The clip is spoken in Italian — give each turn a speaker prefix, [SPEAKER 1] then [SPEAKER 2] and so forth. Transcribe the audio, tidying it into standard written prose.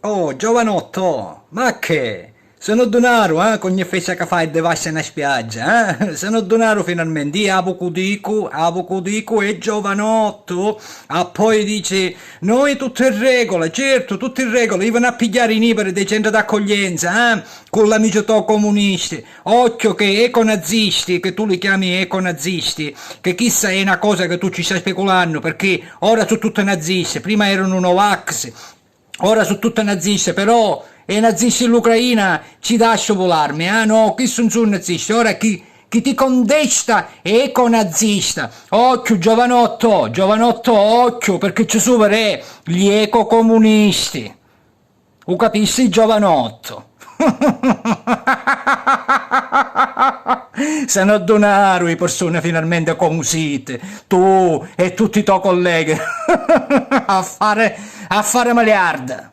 [SPEAKER 1] Oh, giovanotto, ma che? Sono Donaro, con gli fece che fai e devassa una spiaggia, Sono Donaro finalmente, io avo dico e giovanotto, poi dice, noi tutto in regola, certo, tutto in regola, io vanno a pigliare i niperi dei centri d'accoglienza, con l'amico tuo comunisti, occhio che econazisti, che tu li chiami econazisti, che chissà è una cosa che tu ci stai speculando, perché ora sono tutte nazisti, prima erano Novax, ora sono tutte naziste, però i nazisti dell'Ucraina ci dà a scivolarmi, no, chi sono nazisti, ora chi ti contesta è econazista, occhio giovanotto, giovanotto, occhio, perché ci sono pure gli ecocomunisti, lo capisci giovanotto? Sono donaro le persone finalmente conosciute, tu e tutti i tuoi colleghi, a fare miliardi.